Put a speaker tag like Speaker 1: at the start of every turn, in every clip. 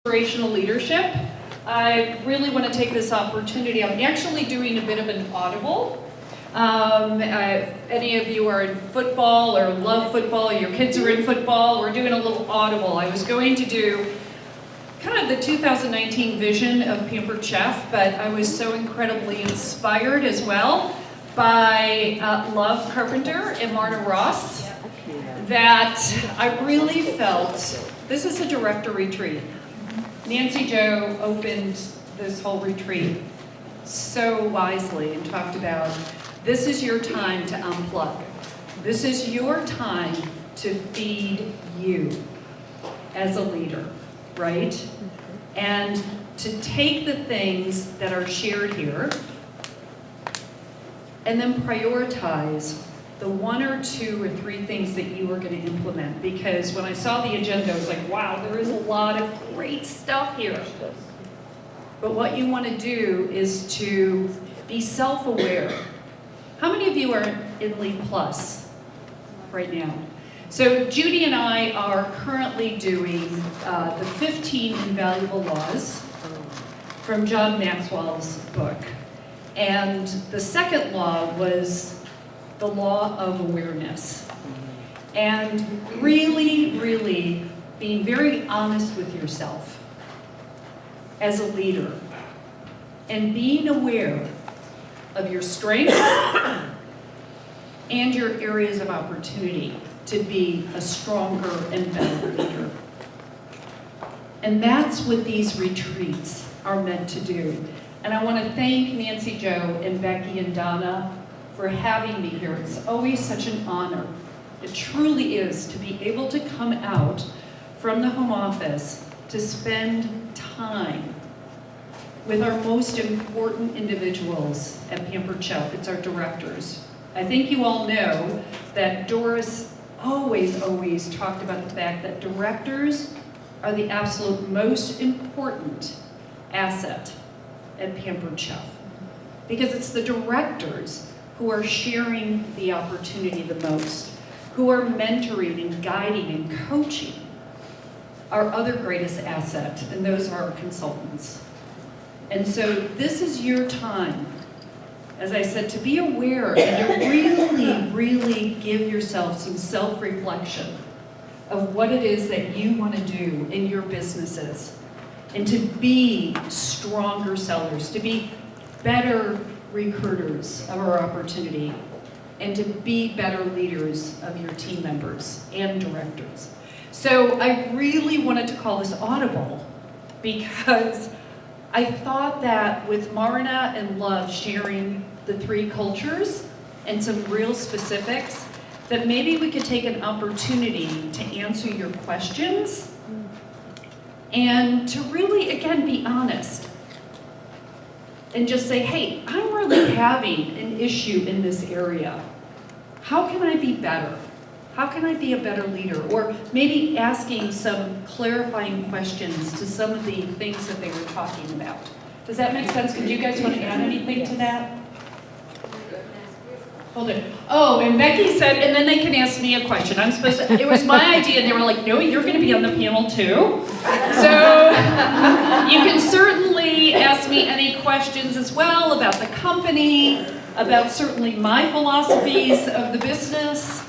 Speaker 1: Inspirational leadership. I really want to take this opportunity. I'm actually doing a bit of an audible. Any of you are in football or love football, your kids are in football, we're doing a little audible. I was going to do kind of the 2019 vision of Pampered Chef, but I was so incredibly inspired as well by Love Carpenter and Marna that I really felt this is a director retreat. Nancy Jo opened this whole retreat so wisely and talked about this is your time to unplug. This is your time to feed you as a leader, right? And to take the things that are shared here and then prioritize the one or two or three things that you are going to implement. Because when I saw the agenda, I was like, wow, there is a lot of great stuff here. But what you want to do is to be self-aware. How many of you are in Lead Plus right now? So Judy and I are currently doing the 15 Invaluable Laws from John Maxwell's book. And the second law was the law of awareness. And really being very honest with yourself as a leader and being aware of your strengths and your areas of opportunity to be a stronger and better leader. And that's what these retreats are meant to do. And I want to thank Nancy Jo and Becky and Donna for having me here. It's always such an honor. It truly is to be able to come out from the home office to spend time with our most important individuals at Pampered Chef. It's our directors. I think you all know that Doris always talked about the fact that directors are the absolute most important asset at Pampered Chef. Because it's the directors who are sharing the opportunity the most, who are mentoring and guiding and coaching our other greatest asset, and those are our consultants. And so this is your time, as I said, to be aware and to really give yourself some self-reflection of what it is that you want to do in your businesses, and to be stronger sellers, to be better recruiters of our opportunity, and to be better leaders of your team members and directors. So I really wanted to call this audible because I thought that with Marna and Love sharing the three cultures and some real specifics, that maybe we could take an opportunity to answer your questions and to really, again, be honest. And just say, hey, I'm really having an issue in this area. How can I be better? How can I be a better leader? Or maybe asking some clarifying questions to some of the things that they were talking about. Does that make sense? Could you guys want to add anything to that? Hold it. Oh, and Becky said, and then they can ask me a question. I'm supposed to, it was my idea, and they were like, no, you're going to be on the panel too. So you can certainly ask me any questions as well about the company, about certainly my philosophies of the business.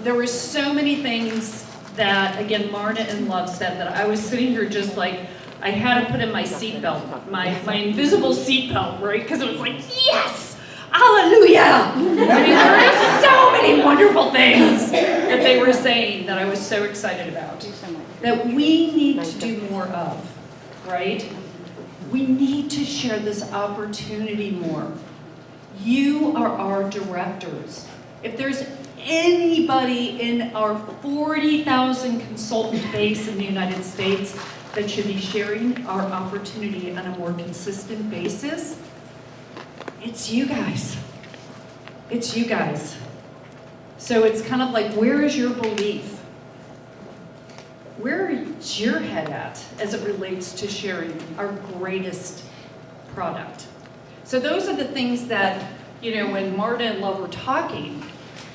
Speaker 1: There were so many things that, again, Marna and Love said that I was sitting here just like, I had to put in my seatbelt, my invisible seatbelt, right? Because it was like, yes! Hallelujah! I mean, there are so many wonderful things that they were saying that I was so excited about. That we need to do more of, right? We need to share this opportunity more. You are our directors. If there's anybody in our 40,000 consultant base in the United States that should be sharing our opportunity on a more consistent basis, it's you guys. It's you guys. So it's kind of like, where is your belief? Where is your head at as it relates to sharing our greatest product? So those are the things that, you know, when Marna and Love were talking,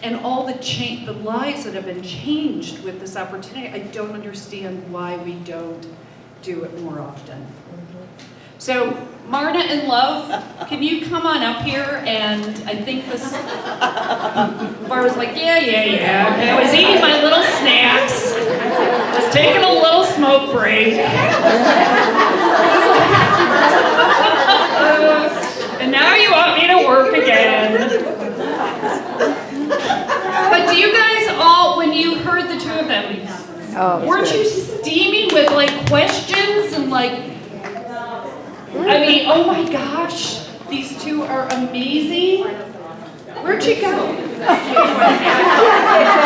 Speaker 1: and all the lives that have been changed with this opportunity, I don't understand why we don't do it more often. So Marna and Love, can you come on up here? And I think this, Bar was like, yeah. Okay, I was eating my little snacks, was taking a little smoke break. And now you want me to work again. But do you guys all, when you heard the two of them, weren't you steaming with like questions and like, I mean, oh my gosh, these two are amazing. Where'd she go?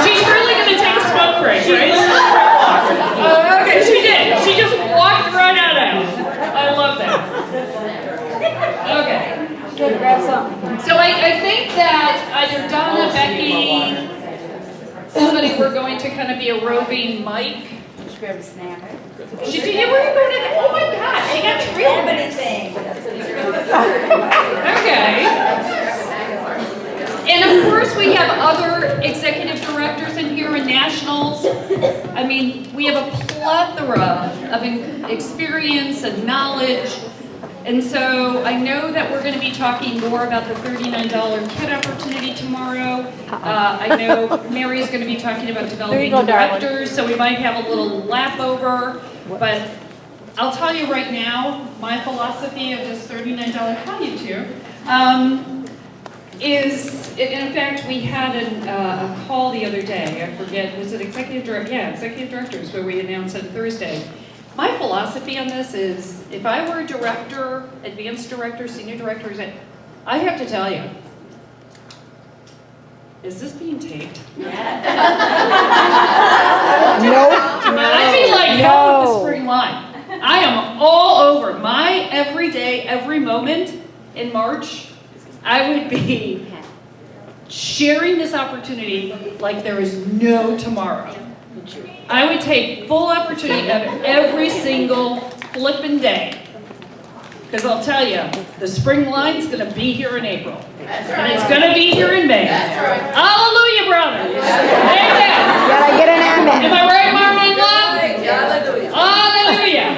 Speaker 1: She's really going to take a smoke break, right? Okay, she did. She just walked right out of it. I love that. Okay.
Speaker 2: Good, grab some.
Speaker 1: So I think that either Donna, Becky, somebody, we're going to kind of be a roving mic.
Speaker 2: Just grab a snack.
Speaker 1: She did. Where are you going to? Oh my gosh, she got trail
Speaker 2: Anything.
Speaker 1: Okay. And of course, we have other executive directors in here and nationals. I mean, we have a plethora of experience and knowledge. And so I know that we're going to be talking more about the $39 kit opportunity tomorrow. I know Mary's going to be talking about developing directors, so we might have a little lap over. But I'll tell you right now, my philosophy of this $39, how you two, is, in fact, we had a call the other day, I forget, was it executive director? Yeah, executive directors, where we announced on Thursday. My philosophy on this is, if I were a director, advanced director, senior director, I have to tell you, is this being taped?
Speaker 2: Yeah.
Speaker 3: Nope.
Speaker 1: I'd be like, hell with the spring line. I am all over. My every day, every moment in March, I would be sharing this opportunity like there is no tomorrow. I would take full opportunity of every single flippin' day. Because I'll tell you, the spring line's going to be here in April. And it's going to be here in May. Hallelujah, brother. Amen.
Speaker 3: Gotta get an amen.
Speaker 1: Am I right, Marna and Love? Hallelujah.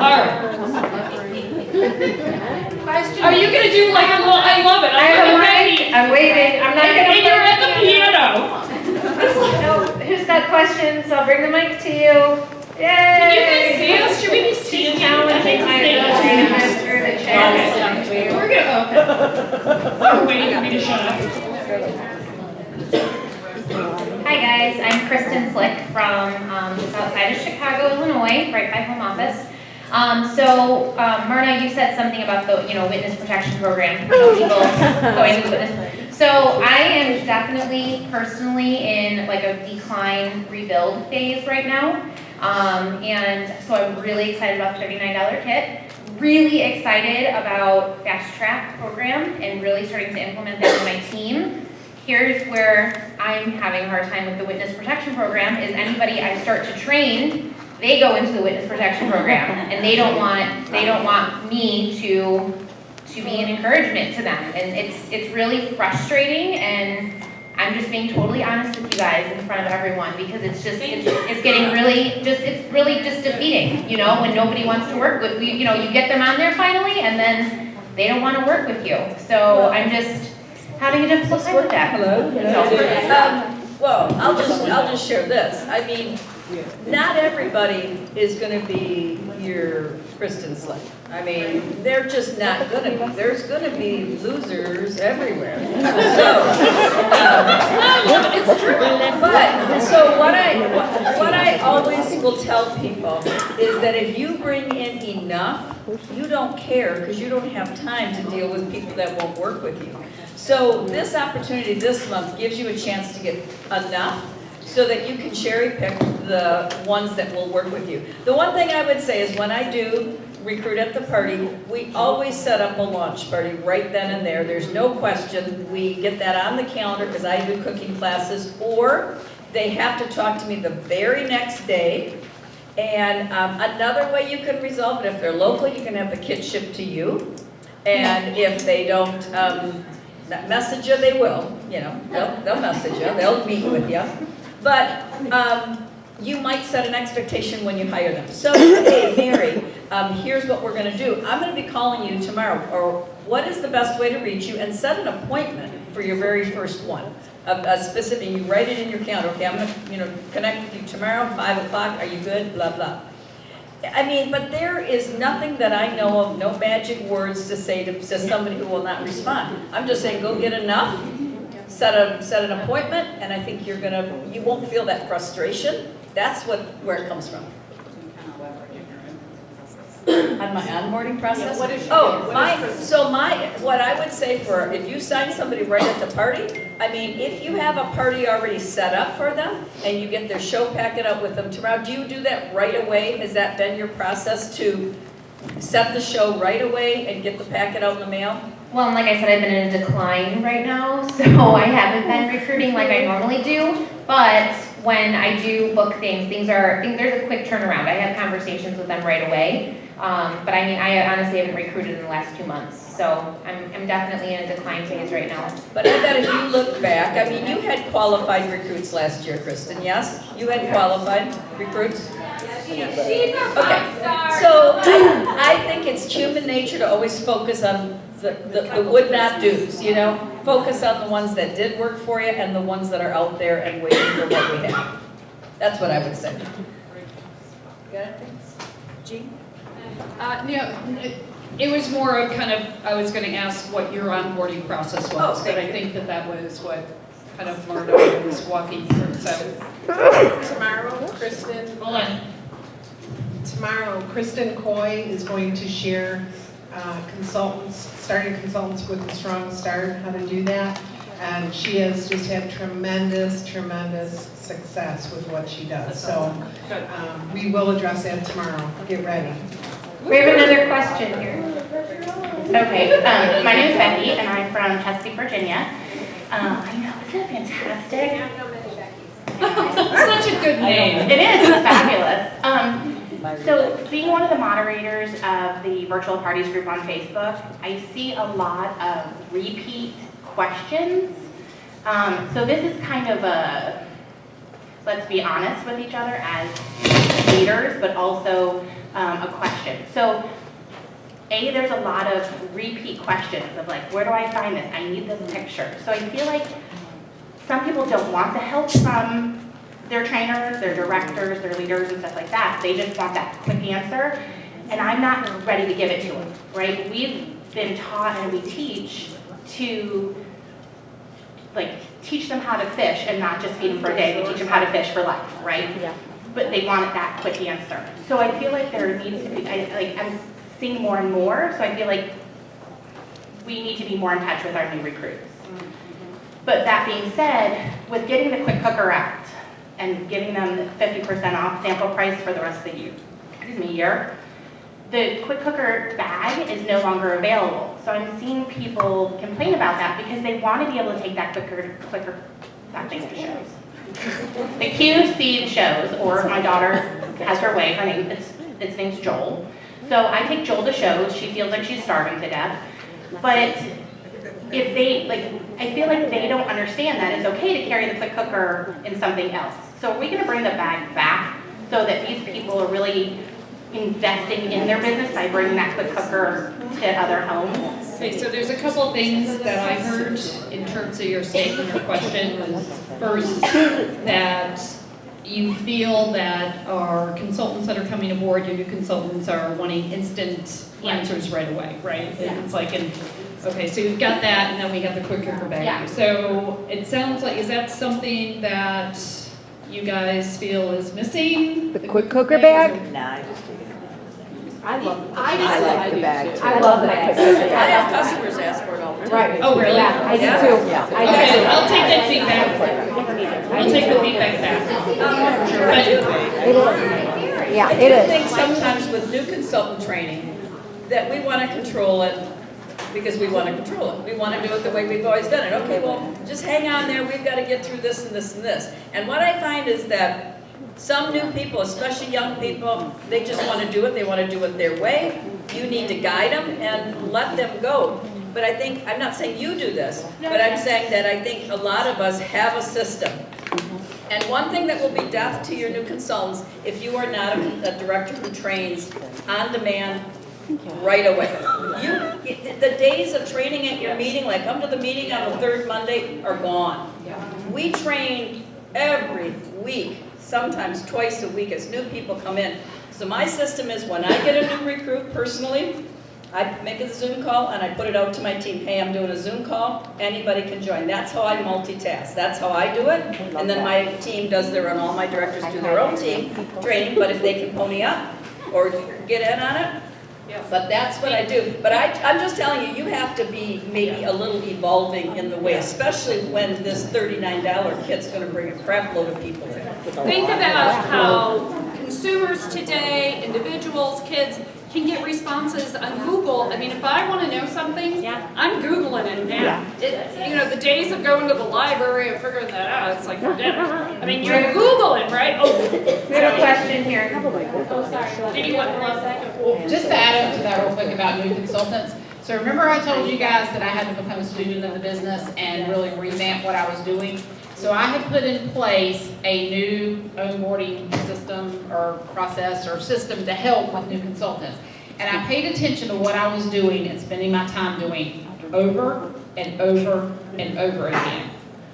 Speaker 1: All right. Are you going to do like a little, I love it.
Speaker 4: I'm waiting. I'm not going to.
Speaker 1: And you're at the piano.
Speaker 4: No, who's got questions? I'll bring the mic to you. Yay!
Speaker 1: Can you guys see us? Should we be seeing you?
Speaker 4: Challenging myself to master the chance.
Speaker 1: We're going to, you're waiting for me to shut up.
Speaker 4: Hi guys, I'm Kristen Slick from just outside of Chicago, Illinois, right by home office. Marna, you said something about the witness protection program. People going to witness. So I am definitely personally in like a decline rebuild phase right now. And so I'm really excited about the $39 kit. Really excited about Fast Track program and really starting to implement that with my team. Here's where I'm having a hard time with the witness protection program is anybody I start to train, they go into the witness protection program and they don't want me to be an encouragement to them. And it's really frustrating, and I'm just being totally honest with you guys in front of everyone because it's getting really just defeating, when nobody wants to work with you. You get them on there finally and then they don't want to work with you. So I'm just having a difficult time with that.
Speaker 2: Hello. Well, I'll just share this. I mean, not everybody is going to be your Kristen Slick. I mean, they're just not going to be. There's going to be losers everywhere. So, it's true. But so what I always will tell people is that if you bring in enough, you don't care because you don't have time to deal with people that won't work with you. So this opportunity this month gives you a chance to get enough so that you can cherry pick the ones that will work with you. The one thing I would say is when I do recruit at the party, we always set up a launch party right then and there. There's no question. We get that on the calendar because I do cooking classes, or they have to talk to me the very next day. And another way you can resolve it, if they're local, you can have the kit shipped to you. And if they don't message you, they will. They'll message you. They'll meet with you. But you might set an expectation when you hire them. So, hey, Mary, here's what we're gonna do. I'm gonna be calling you tomorrow, or what is the best way to reach you? And set an appointment for your very first one. A specific, you write it in your calendar, okay, I'm gonna, connect with you tomorrow, 5 o'clock, are you good, blah, blah. I mean, but there is nothing that I know of, no magic words to say to somebody who will not respond. I'm just saying, go get enough, set an appointment, and I think you won't feel that frustration. That's where it comes from. On my onboarding process?
Speaker 3: What is
Speaker 2: what I would say for, if you sign somebody right at the party, I mean, if you have a party already set up for them, and you get their show packet up with them tomorrow, do you do that right away? Has that been your process to set the show right away and get the packet out in the mail?
Speaker 4: Well, and like I said, I've been in a decline right now, so I haven't been recruiting like I normally do. But when I do book things there's a quick turnaround. I have conversations with them right away. But I mean, I honestly haven't recruited in the last 2 months, so I'm definitely in a decline phase right now.
Speaker 2: But I bet if you look back, I mean, you had qualified recruits last year, Kristen, yes? You had qualified recruits?
Speaker 4: She's a
Speaker 2: Okay, so I think it's human nature to always focus on the would not do's, Focus on the ones that did work for you and the ones that are out there and waiting for what we have. That's what I would say. Got it? Jean?
Speaker 1: It was more of kind of, I was gonna ask what your onboarding process was, but I think that was what kind of Marna was walking through, so.
Speaker 3: Tomorrow, Kristen Coy is going to share starting consultants with a strong start, how to do that. And she has just had tremendous success with what she does. So we will address that tomorrow. Get ready.
Speaker 5: We have another question here. Okay, my name is Becky, and I'm from Chesapeake, Virginia. I know, isn't it fantastic?
Speaker 1: Such a good name.
Speaker 5: It is, it's fabulous. So being one of the moderators of the virtual parties group on Facebook, I see a lot of repeat questions. So this is kind of a, let's be honest with each other as leaders, but also a question. So there's a lot of repeat questions of like, where do I find this? I need this picture. So I feel like some people don't want the help from their trainers, their directors, their leaders, and stuff like that. They just want that quick answer, and I'm not ready to give it to them, right? We've been taught and we teach to teach them how to fish and not just feed them for a day. We teach them how to fish for life, right? Yeah. But they want that quick answer. So I feel like there needs to be, I'm seeing more and more, so I feel like we need to be more in touch with our new recruits. But that being said, with getting the quick cooker out and giving them the 50% off sample price for the rest of the year, the quick cooker bag is no longer available. So I'm seeing people complain about that because they want to be able to take that quicker, that things to shows. The QC shows, or my daughter has her way, its name's Joel. So I take Joel to shows, she feels like she's starving to death. But if they, I feel like they don't understand that it's okay to carry the quick cooker in something else. So are we gonna bring the bag back so that these people are really investing in their business by bringing that quick cooker to other homes?
Speaker 1: Okay, so there's a couple of things that I heard in terms of your statement or question. Was first, that you feel that our consultants that are coming aboard, your new consultants, are wanting instant answers right away, right?
Speaker 5: Yeah.
Speaker 1: It's like, okay, so you've got that, and then we have the quick cooker bag.
Speaker 5: Yeah.
Speaker 1: So it sounds like, is that something that you guys feel is missing?
Speaker 6: The quick cooker bag?
Speaker 2: Nah, I just take it.
Speaker 6: I love the
Speaker 3: I
Speaker 6: bag too.
Speaker 3: I love
Speaker 2: I have customers ask for it all the time.
Speaker 6: Right.
Speaker 1: Oh, really?
Speaker 6: Yeah, I do too.
Speaker 2: Yeah.
Speaker 1: Okay, I'll take that feedback. I'll take the feedback back.
Speaker 6: It is. Yeah,
Speaker 2: I
Speaker 6: it
Speaker 2: do
Speaker 6: is.
Speaker 2: think sometimes with new consultant training, that we want to control it because we want to control it. We want to do it the way we've always done it. Okay, well, just hang on there, we've got to get through this and this and this. And what I find is that some new people, especially young people, they just want to do it, they want to do it their way. You need to guide them and let them go. But I think, I'm not saying you do this, but I'm saying that I think a lot of us have a system. And one thing that will be death to your new consultants, if you are not a director who trains on demand right away. The days of training at your meeting, like come to the meeting on the third Monday, are gone. We train every week, sometimes twice a week as new people come in. So my system is when I get a new recruit personally, I make a Zoom call and I put it out to my team. Hey, I'm doing a Zoom call. Anybody can join. That's how I multitask. That's how I do it. And then my team does their own, all my directors do their own team training, but if they can pony up or get in on it, but that's what I do. But I'm just telling you, you have to be maybe a little evolving in the way, especially when this $39 kit's gonna bring a crap load of people in.
Speaker 1: Think about how consumers today, individuals, kids, can get responses on Google. I mean, if I want to know something, I'm Googling it now. You know, the days of going to the library and figuring that out, it's like forget it. I mean, you're Googling, right? Oh,
Speaker 4: We have a question here.
Speaker 1: oh sorry. Did you want to
Speaker 7: Well, just to add up to that real quick about new consultants. So remember I told you guys that I had to become a student of the business and really revamp what I was doing? So I have put in place a new onboarding system or process or system to help with new consultants. And I paid attention to what I was doing and spending my time doing over and over and over again.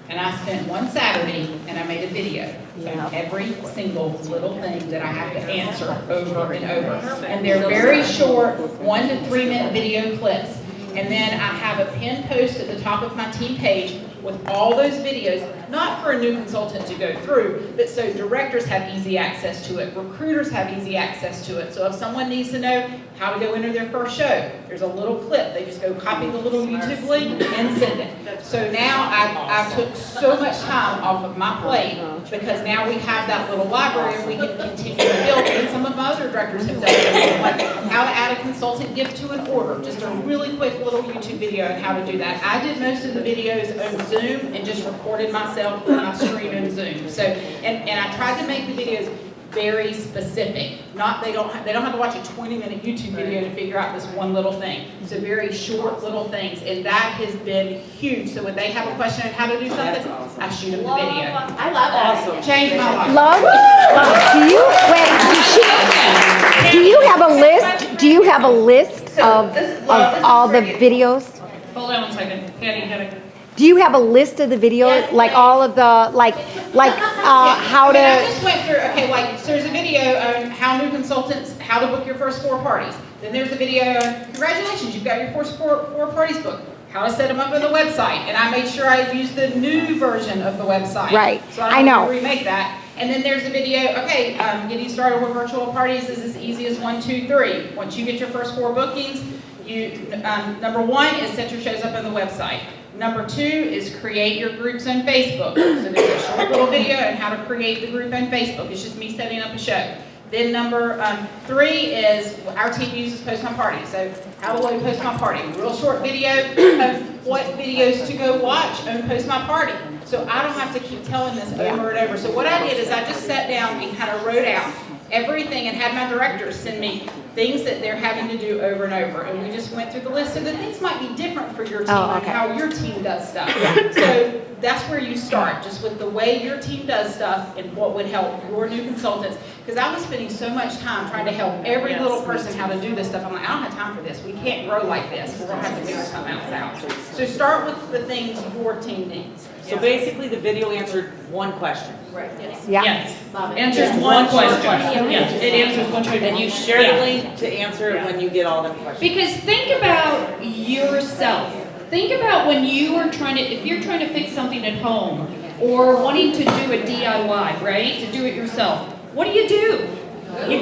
Speaker 7: And I spent one Saturday and I made a video of every single little thing that I have to answer over and over. And they're very short, 1 to 3 minute video clips. And then I have a pinned post at the top of my team page with all those videos, not for a new consultant to go through, but so directors have easy access to it, recruiters have easy access to it. So if someone needs to know how to go enter their first show, there's a little clip. They just go copy the little YouTube link and send it. So now I took so much time off of my plate because now we have that little library and we can continue to build. And some of my other directors have done it, like how to add a consultant gift to an order. Just a really quick little YouTube video on how to do that. I did most of the videos on Zoom and just recorded myself on my screen on Zoom. So, and I tried to make the videos very specific. Not they don't have to watch a 20-minute YouTube video to figure out this one little thing. So very short little things, and that has been huge. So when they have a question on how to do something, I shoot them the video.
Speaker 5: I love that.
Speaker 7: Awesome. Changed my life.
Speaker 6: Love? Do you have a list? Do you have a list of all the videos?
Speaker 1: Hold on 1 second. Patty.
Speaker 6: Do you have a list of the videos,
Speaker 5: Yes,
Speaker 6: like all of the, like how
Speaker 7: I mean, I
Speaker 6: to?
Speaker 7: just went through, okay, like, so there's a video on how new consultants, how to book your first 4 parties. Then there's a video on, congratulations, you've got your first four parties booked. How to set them up on the website. And I made sure I used the new version of the website.
Speaker 6: Right,
Speaker 7: So
Speaker 6: I
Speaker 7: I don't
Speaker 6: know.
Speaker 7: have to remake that. And then there's a video, okay, getting started with virtual parties is as easy as 1, 2, 3. Once you get your first 4 bookings, you, number 1 is set your shows up on the website. Number 2 is create your groups on Facebook. So there's a short little video on how to create the group on Facebook. It's just me setting up a show. Then number 3 is our team uses Post My Party. So how do I post my party? Real short video of what videos to go watch on Post My Party. So I don't have to keep telling this over and over. So what I did is I just sat down and kind of wrote out everything and had my directors send me things that they're having to do over and over. And we just went through the list. So the things might be different for your team and how your team does stuff. So that's where you start, just with the way your team does stuff and what would help your new consultants. Because I was spending so much time trying to help every little person how to do this stuff. I'm like, I don't have time for this. We can't grow like this. We're going to have to figure something else out. So start with the things your team needs.
Speaker 8: So basically, the video answered one question.
Speaker 2: Right, yes.
Speaker 6: Yeah.
Speaker 1: Yes. Answers one question. Yes, it answers one question.
Speaker 8: And you share the link to answer it when you get all the questions.
Speaker 1: Because think about yourself. Think about when you are trying to, if you're trying to fix something at home or wanting to do a DIY, right? To do it yourself. What do? You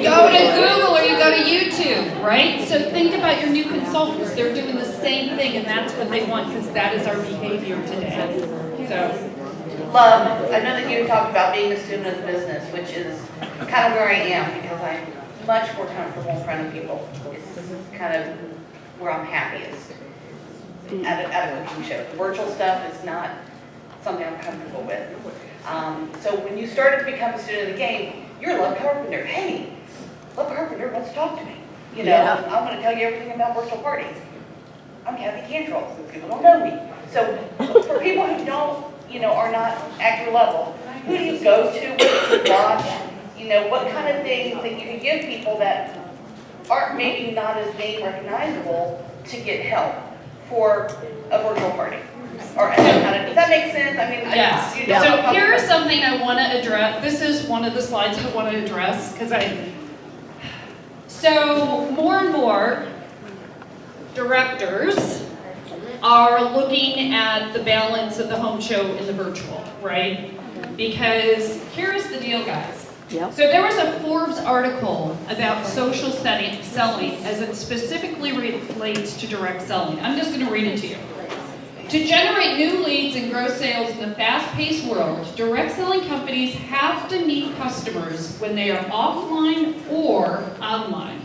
Speaker 1: go to Google or you go to YouTube, right? So think about your new consultants. They're doing the same thing and that's what they want because that is our behavior today. So.
Speaker 9: Love, I know that you talked about being a student of the business, which is kind of where I am because I'm much more comfortable in front of people. It's kind of where I'm happiest at a cooking show. The virtual stuff is not something I'm comfortable with. So when you started to become a student of the game, you're Love Carpenter. Hey, Love Carpenter wants to talk to me. You know, I'm going to tell you everything about virtual parties. I'm Kathy Cantrell. People don't know me. So for people who don't, are not at your level, who do you go to, what do you watch? You know, what kind of things that you can give people that aren't maybe not as name recognizable to get help for a virtual party? Or any kind of, does that make sense? I mean,
Speaker 1: Yes.
Speaker 9: you know,
Speaker 1: So here's something I want to address. This is one of the slides I want to address so more and more directors are looking at the balance of the home show and the virtual, right? Because here's the deal, guys.
Speaker 6: Yep.
Speaker 1: So there was a Forbes article about social selling as it specifically relates to direct selling. I'm just going to read it to you. To generate new leads and grow sales in the fast-paced world, direct selling companies have to meet customers when they are offline or online.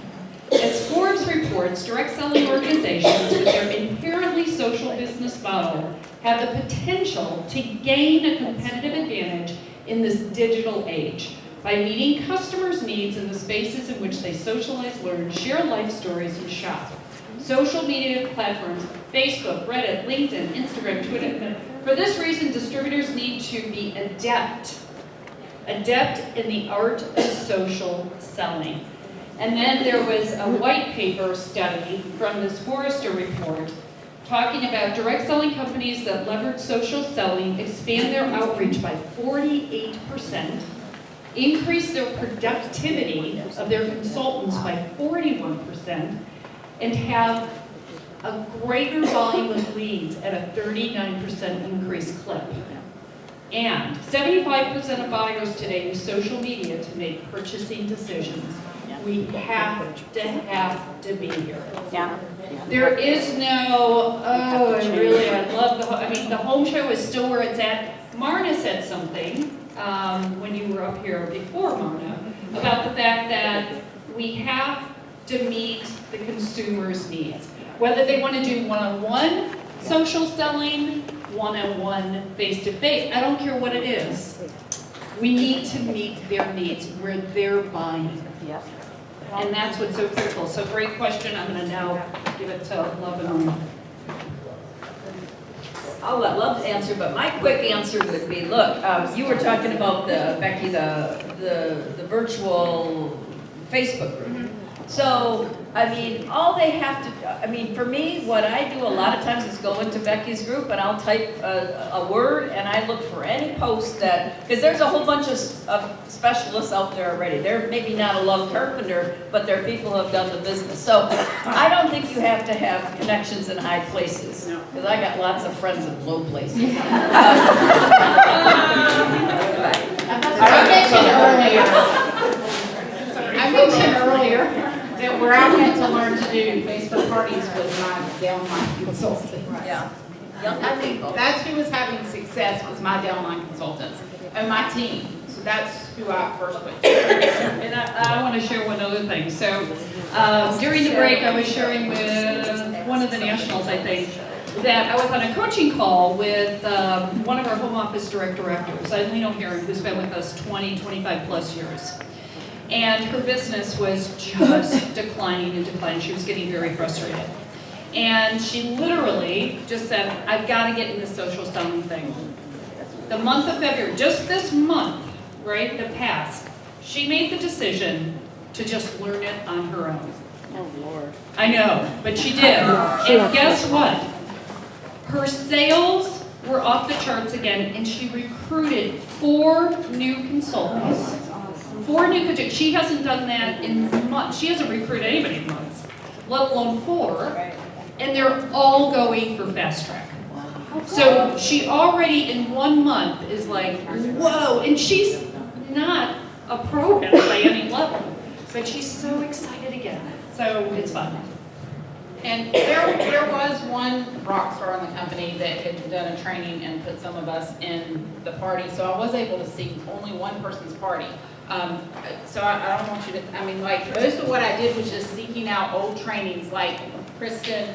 Speaker 1: As Forbes reports, direct selling organizations with their inherently social business model have the potential to gain a competitive advantage in this digital age by meeting customers' needs in the spaces in which they socialize, learn, share life stories, and shop. Social media platforms, Facebook, Reddit, LinkedIn, Instagram, Twitter. For this reason, distributors need to be adept in the art of social selling. And then there was a white paper study from this Forrester report talking about direct selling companies that leverage social selling expand their outreach by 48%, increase their productivity of their consultants by 41%, and have a greater volume of leads at a 39% increased clip. And 75% of buyers today use social media to make purchasing decisions. We have to be here.
Speaker 6: Yeah.
Speaker 1: There is no, I love the home show is still where it's at. Marna said something when you were up here before, Marna, about the fact that we have to meet the consumer's needs. Whether they want to do one-on-one social selling, one-on-one face-to-face, I don't care what it is. We need to meet their needs where they're buying.
Speaker 6: Yep.
Speaker 1: And that's what's so critical. So great question. I'm going to now give it to Love and Marna.
Speaker 2: I'll let Love answer, but my quick answer would be, look, you were talking about Becky, the virtual Facebook group. So, I mean, all they have to, for me, what I do a lot of times is go into Becky's group and I'll type a word and I look for any post because there's a whole bunch of specialists out there already. They're maybe not a Love Carpenter, but they're people who have done the business. So, I don't think you have to have connections in high places, because I got lots of friends in low places.
Speaker 7: I mentioned earlier that where I went to learn to do Facebook parties was my downline consultant.
Speaker 2: Yeah.
Speaker 7: I think that's who was having success was my downline consultants and my team. So that's who I first went to.
Speaker 1: And I want to share one other thing. So during the break, I was sharing with one of the nationals, I think, that I was on a coaching call with one of our home office directors, Eileen O'Hara, who's been with us 20, 25 plus years. And her business was just declining and declining. She was getting very frustrated. And she literally just said, I've got to get in the social selling thing. The month of February, just this month, right, the past, she made the decision to just learn it on her own.
Speaker 6: Oh, Lord.
Speaker 1: I know, but she did. And guess what? Her sales were off the charts again, and she recruited 4 new consultants. 4 new consultants. She hasn't done that in months. She hasn't recruited anybody in months, let alone 4. And they're all going for fast track. So she already in 1 month is like, whoa, and she's not a pro at it by any level, but she's so excited again. So it's fun.
Speaker 7: And there was one rock star in the company that had done a training and put some of us in the party, so I was able to see only one person's party. So I don't want you to, like, most of what I did was just seeking out old trainings, like Kristen.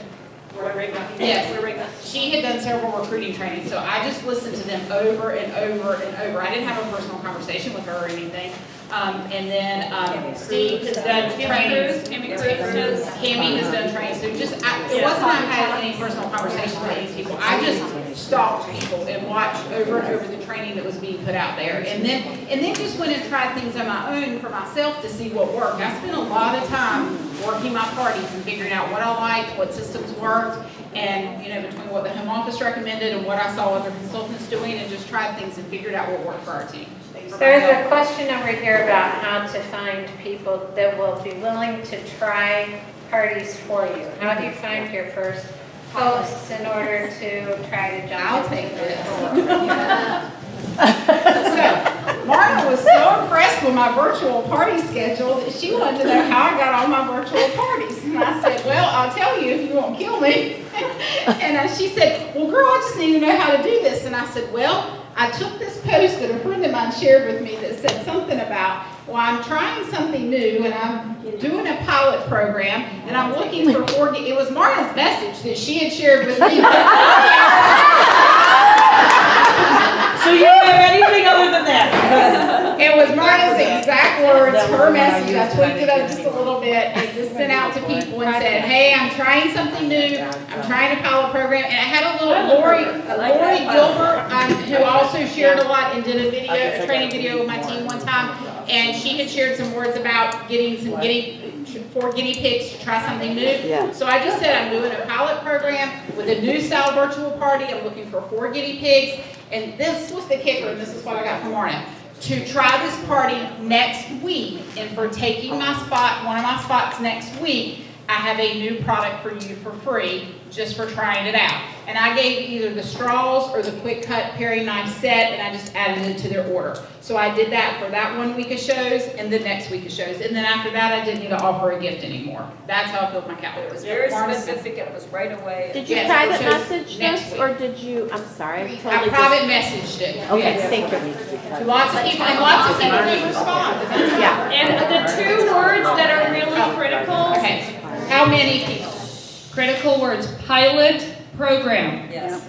Speaker 7: Yes, she had done several recruiting trainings, so I just listened to them over and over and over. I didn't have a personal conversation with her or anything. And then Steve has done training. Cammy has done training. So just, it wasn't I had any personal conversations with these people. I just stalked people and watched over and over the training that was being put out there. And then just went and tried things on my own for myself to see what worked. I spent a lot of time working my parties and figuring out what I liked, what systems worked, and, you know, between what the home office recommended and what I saw other consultants doing, and just tried things and figured out what worked for our team.
Speaker 10: There's a question over here about how to find people that will be willing to try parties for you. How do you find your first hosts in order to try to jump?
Speaker 7: I'll take this. So, Marna was so impressed with my virtual party schedule that she wanted to know how I got all my virtual parties. And I said, well, I'll tell you if you won't kill me. And she said, well, girl, I just need to know how to do this. And I said, well, I took this post that a friend of mine shared with me that said something about, well, I'm trying something new and I'm doing a pilot program and I'm looking for it was Marna's message that she had shared with me.
Speaker 8: So you don't have anything other than that?
Speaker 7: It was Marna's exact words, her message. I tweaked it up just a little bit and just sent out to people and said, hey, I'm trying something new. I'm trying a pilot program. And I had a little Lori Gilbert, who also shared a lot and did a training video with my team one time. And she had shared some words about getting some for guinea pigs to try something new. Yeah. So I just said I'm doing a pilot program with a new style virtual party. I'm looking for 4 guinea pigs. And this was the kicker, and this is what I got from Marna. To try this party next week, and for taking my spot, one of my spots next week, I have a new product for you for free, just for trying it out. And I gave either the straws or the quick cut paring knife set, and I just added it to their order. So I did that for that 1 week of shows and the next week of shows. And then after that, I didn't need to offer a gift anymore. That's how I filled my calendar.
Speaker 2: It was very specific, it was right away.
Speaker 11: Did you
Speaker 7: Yes,
Speaker 11: private
Speaker 7: it shows
Speaker 11: message
Speaker 7: next
Speaker 11: this,
Speaker 7: week.
Speaker 11: or did you, I'm sorry, I
Speaker 7: I
Speaker 11: totally
Speaker 7: private messaged it.
Speaker 11: Okay,
Speaker 7: Yes.
Speaker 11: thank you.
Speaker 7: To lots of people, and lots of people did respond.
Speaker 11: Yeah.
Speaker 1: And the 2 words that are really critical,
Speaker 7: Okay, how many people?
Speaker 1: critical words, pilot program.
Speaker 2: Yes.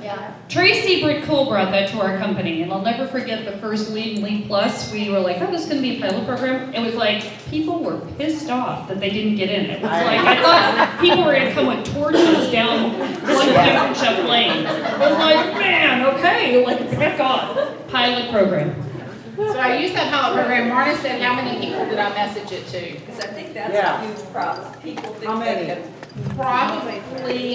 Speaker 1: Tracy Britt-Cole brought that to our company, and I'll never forget the first Lead and Lead Plus. We were like, oh, this is going to be a pilot program. It was like, people were pissed off that they didn't get in. It was like, I thought people were going to come with torches down one paper chef lane. I was like, man, okay, like, back off. Pilot program.
Speaker 7: So I used that pilot program. Marna said, how many people did I message it to?
Speaker 2: Because I think that's
Speaker 8: Yeah.
Speaker 2: a huge problem. People think
Speaker 8: How many?
Speaker 2: that
Speaker 7: Probably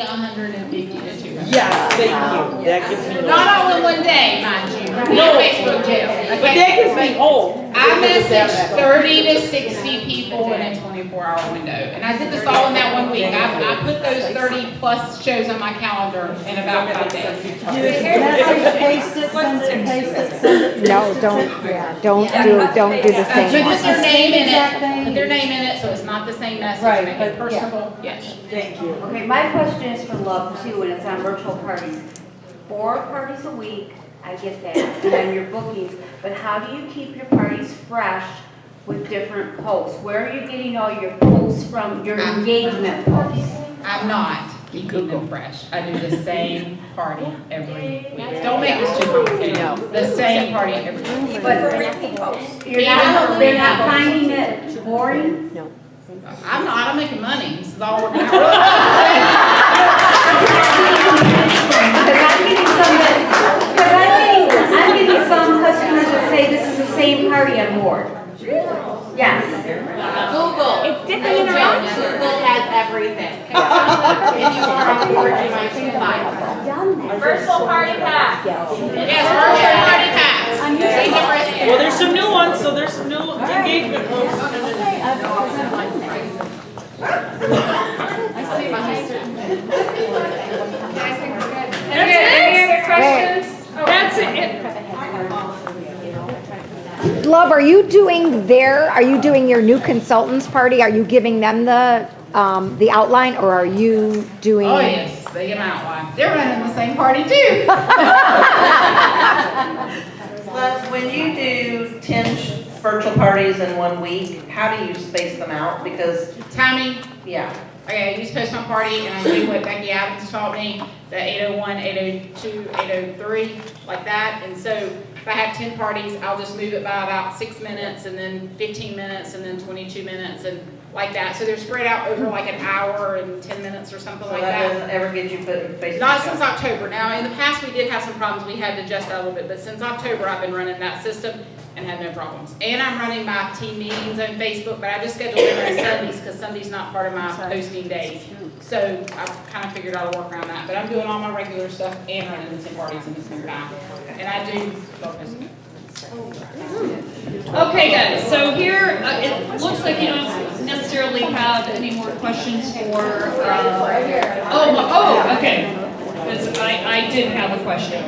Speaker 7: 150 to 200.
Speaker 8: Yes, thank you. That gives me.
Speaker 7: Not all in one day, mind you. No Facebook jail.
Speaker 8: But that gives me hope.
Speaker 7: I messaged 30 to 60 people in a 24-hour window. And I did this all in that 1 week. I put those 30 plus shows on my calendar in about 5 days.
Speaker 6: No, don't do the same
Speaker 7: Put
Speaker 6: one.
Speaker 7: their name in it. Put their name in it, so it's not the same message.
Speaker 8: Right,
Speaker 7: Make it personable. Yes.
Speaker 8: Thank you.
Speaker 12: Okay, my question is for love too, and it's on virtual parties. 4 parties a week, I get that, and then your bookings, but how do you keep your parties fresh with different posts? Where are you getting all your posts from, your engagement posts?
Speaker 7: I'm not keeping them fresh. I do the same party every week. Don't make this too complicated. The same party every week.
Speaker 12: But you're not finding it boring?
Speaker 6: No.
Speaker 7: I'm not. I'm making money. This is all working out
Speaker 12: I'm getting some customers that say this is the same party I'm bored. Yes.
Speaker 9: Google.
Speaker 11: It's different interaction.
Speaker 9: Google has everything. If you are on board, you might find.
Speaker 12: Virtual party pack.
Speaker 7: Yes, virtual party packs. Take the risk.
Speaker 8: Well, there's some new ones, so there's some new engagement posts.
Speaker 10: Any other questions?
Speaker 1: That's it.
Speaker 6: Love, are you doing your new consultants party? Are you giving them the outline, or are you doing?
Speaker 7: Oh, yes. They get an outline. They're running the same party too.
Speaker 9: Plus, when you do 10 virtual parties in 1 week, how do you space them out? Because,
Speaker 7: Timing.
Speaker 9: yeah.
Speaker 7: Okay, I use Postman Party and I do what Becky Adams taught me, the 801, 802, 803, like that. And so if I have 10 parties, I'll just move it by about 6 minutes, and then 15 minutes, and then 22 minutes, and like that. So they're spread out over like an hour and 10 minutes or something
Speaker 9: So
Speaker 7: like
Speaker 9: that
Speaker 7: that.
Speaker 9: doesn't ever get you put in Facebook?
Speaker 7: Not since October. Now, in the past, we did have some problems. We had to adjust that a little bit, but since October, I've been running that system and had no problems. And I'm running my team meetings on Facebook, but I just scheduled them on Sundays because Sunday's not part of my posting days. So I've kind of figured out a work around that. But I'm doing all my regular stuff and running the 10 parties in the same time. And I do focus.
Speaker 1: Okay, guys, so here, it looks like you don't necessarily have any more questions for, okay. Because I did have a question.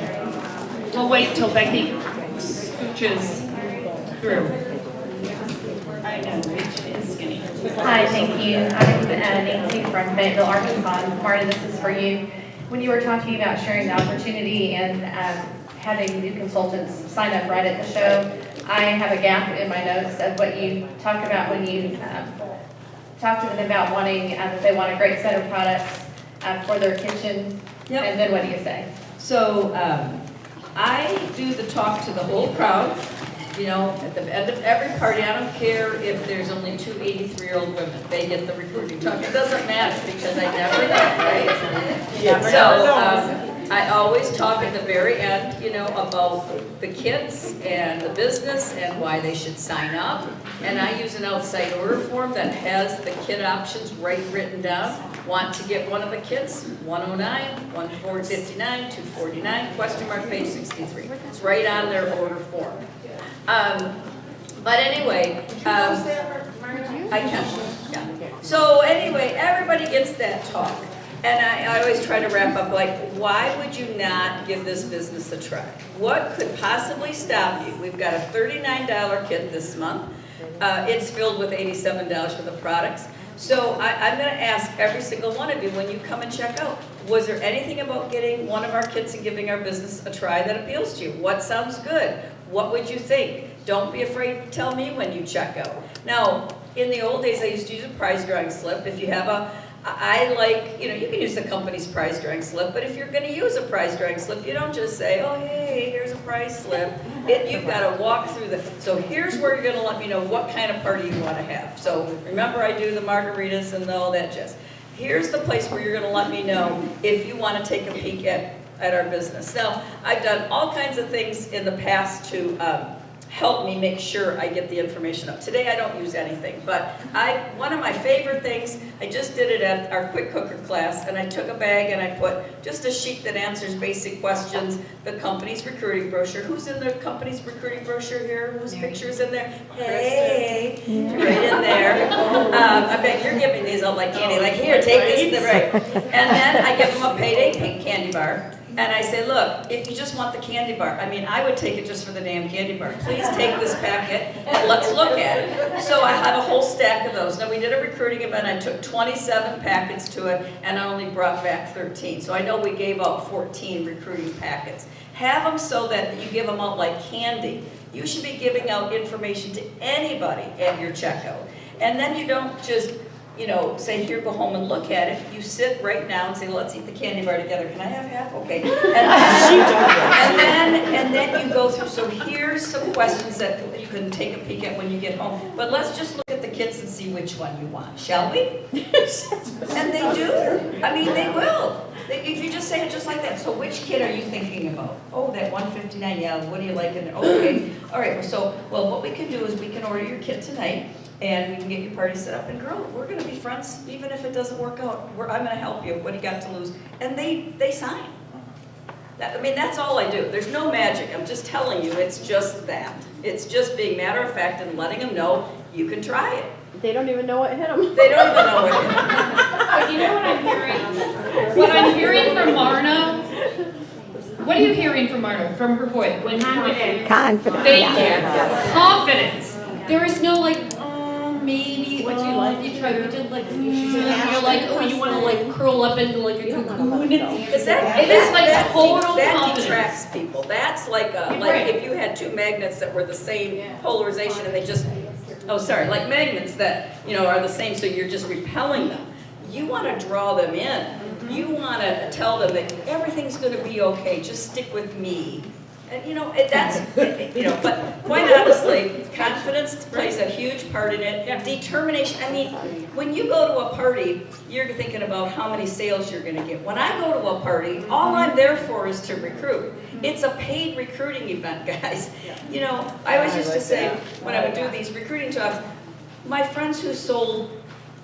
Speaker 1: We'll wait till Becky scooches through. I know, Rachel is skinny.
Speaker 4: Hi, thank you. I'm Nancy from Fayetteville, Arkansas. Marta, this is for you. When you were talking about sharing the opportunity and having new consultants sign up right at the show, I have a gap in my notes of what you talked about when you talked to them about wanting, that they want a great set of products for their kitchen.
Speaker 2: Yep.
Speaker 4: And then what do you say?
Speaker 2: So I do the talk to the whole crowd. You know, at the end of every party, I don't care if there's only 2 83-year-old women, they get the recruiting talk. It doesn't matter because I never know, right? So I always talk at the very end, you know, about the kids and the business and why they should sign up. And I use an outside order form that has the kid options written down. Want to get one of the kids, 109, 1459, 249, question mark, page 63. It's right on their order form. But anyway, I can, yeah. So anyway, everybody gets that talk. And I always try to wrap up like, why would you not give this business a try? What could possibly stop you? We've got a $39 kit this month. It's filled with $87 for the products. So I'm going to ask every single one of you when you come and check out, was there anything about getting one of our kits and giving our business a try that appeals to you? What sounds good? What would you think? Don't be afraid to tell me when you check out. Now, in the old days, I used to use a prize drawing slip. If you have I like, you know, you can use the company's prize drawing slip, but if you're going to use a prize drawing slip, you don't just say, oh, hey, here's a prize slip. You've got to walk through so here's where you're going to let me know what kind of party you want to have. So remember, I do the margaritas and all that jazz. Here's the place where you're going to let me know if you want to take a peek at our business. Now, I've done all kinds of things in the past to help me make sure I get the information up. Today I don't use anything, but one of my favorite things, I just did it at our quick cooker class, and I took a bag and I put just a sheet that answers basic questions, the company's recruiting brochure. Who's in the company's recruiting brochure here? Whose picture's in there? Hey, right in there. I bet you're giving these out like candy, like here, take this, right. And then I give them a payday pink candy bar. And I say, look, if you just want the candy bar, I mean, I would take it just for the damn candy bar. Please take this packet and let's look at it. So I have a whole stack of those. Now, we did a recruiting event. I took 27 packets to it, and I only brought back 13. So I know we gave out 14 recruiting packets. Have them so that you give them out like candy. You should be giving out information to anybody at your checkout. And then you don't just, you know, say, here, go home and look at it. You sit right now and say, well, let's eat the candy bar together. Can I have half? Okay. And then you go through, so here's some questions that you can take a peek at when you get home. But let's just look at the kits and see which one you want, shall we? And they do. I mean, they will. If you just say it just like that. So which kit are you thinking about? Oh, that 159, yeah, what do you like in there? Okay. All right, so, well, what we can do is we can order your kit tonight, and we can get your party set up. And girl, we're going to be friends, even if it doesn't work out. I'm going to help you. What do you got to lose? And they sign. I mean, that's all I do. There's no magic. I'm just telling you, it's just that. It's just being matter of fact and letting them know you can try it.
Speaker 11: They don't even know what hit them.
Speaker 2: They don't even know what hit them.
Speaker 1: But you know what I'm hearing? What I'm hearing from Marna, what are you hearing from Marna, from her voice?
Speaker 6: Confidence.
Speaker 1: Thank you. Confidence. There is no like, maybe, what you like, you tried, we did like, you're like, oh, you want to like curl up into like a cocoon.
Speaker 2: Is that,
Speaker 1: It is like
Speaker 2: that,
Speaker 1: total
Speaker 2: that
Speaker 1: confidence.
Speaker 2: detracts people. That's like
Speaker 1: Right.
Speaker 2: if you had two magnets that were the same polarization and they just, like magnets that, you know, are the same, so you're just repelling them. You want to draw them in. You want to tell them that everything's going to be okay. Just stick with me. And but quite honestly, confidence plays a huge part in it. Determination, I mean, when you go to a party, you're thinking about how many sales you're gonna get. When I go to a party, all I'm there for is to recruit. It's a paid recruiting event, guys. I always used to say, when I would do these recruiting jobs, my friends who sold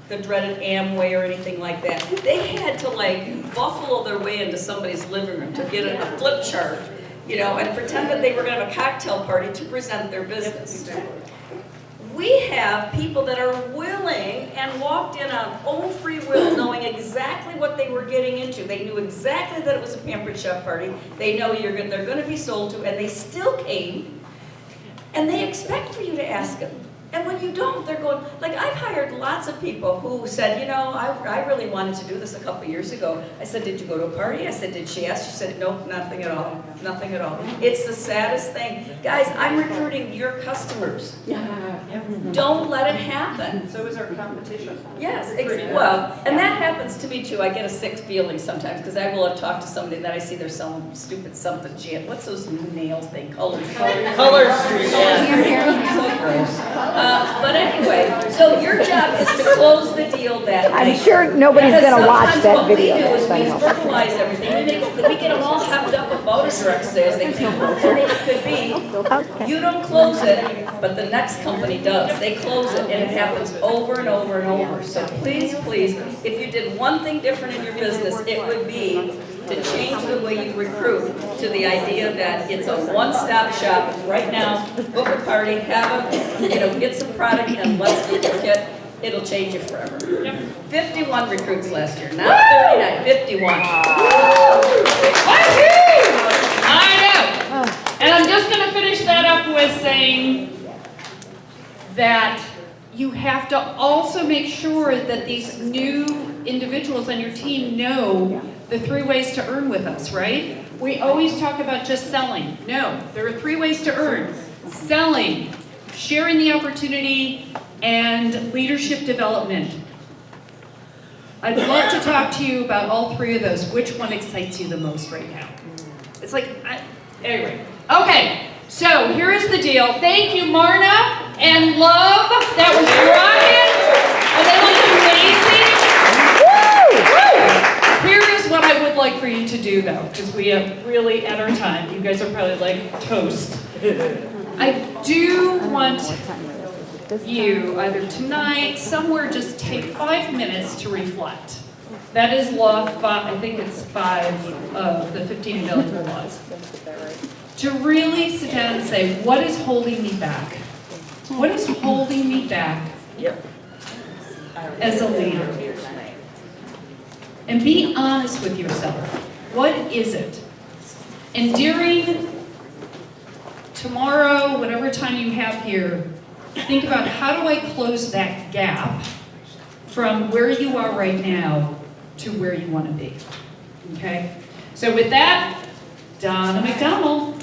Speaker 2: the dreaded Amway or anything like that, they had to buffalo their way into somebody's living room to get a flip chart, and pretend that they were gonna have a cocktail party to present their business. We have people that are willing and walked in on own free will, knowing exactly what they were getting into. They knew exactly that it was a Pampered Chef party. They know they're gonna be sold to, and they still came, and they expect for you to ask them. And when you don't, they're going, I've hired lots of people who said, I really wanted to do this a couple years ago. I said, did you go to a party? I said, did she ask? She said, nope, nothing at all, nothing at all. It's the saddest thing. Guys, I'm recruiting your customers. Don't let it happen.
Speaker 8: So is our competition.
Speaker 2: Yes, well, and that happens to me too. I get a sick feeling sometimes because I will have talked to somebody that I see they're selling stupid something. What's those nail thing? Colors. So gross. But anyway, so your job is to close the deal that
Speaker 6: I'm
Speaker 2: night.
Speaker 6: sure nobody's
Speaker 2: Because
Speaker 6: gonna watch
Speaker 2: sometimes
Speaker 6: that
Speaker 2: what we
Speaker 6: video.
Speaker 2: do is
Speaker 6: That's
Speaker 2: we
Speaker 6: fine.
Speaker 2: fertilize everything. We get them all hopped up with bonus direct sales. They think it could be. You don't close it, but the next company does. They close it, and it happens over and over and over. So please, please, if you did one thing different in your business, it would be to change the way you recruit to the idea that it's a one-stop shop. Right now, book a party, have get some product, and let's get your kit. It'll change you forever. 51 recruits last year, not 39, 51.
Speaker 1: I know. And I'm just going to finish that up with saying that you have to also make sure that these new individuals on your team know the 3 ways to earn with us, right? We always talk about just selling. No, there are 3 ways to earn. Selling, sharing the opportunity, and leadership development. I'd love to talk to you about all 3 of those. Which one excites you the most right now? It's anyway. Okay, so here is the deal. Thank you, Marna and Love. That was rocking. And they look amazing. Here is what I would like for you to do, though, because we are really at our time. You guys are probably like toast. I do want you, either tonight, somewhere, just take 5 minutes to reflect. That is law 5, I think it's 5 of the 15 available laws. To really sit down and say, what is holding me back? What is holding me back as a leader? And be honest with yourself. What is it? And during tomorrow, whatever time you have here, think about, how do I close that gap from where you are right now to where you want to be? Okay? So with that, Donna McDonald.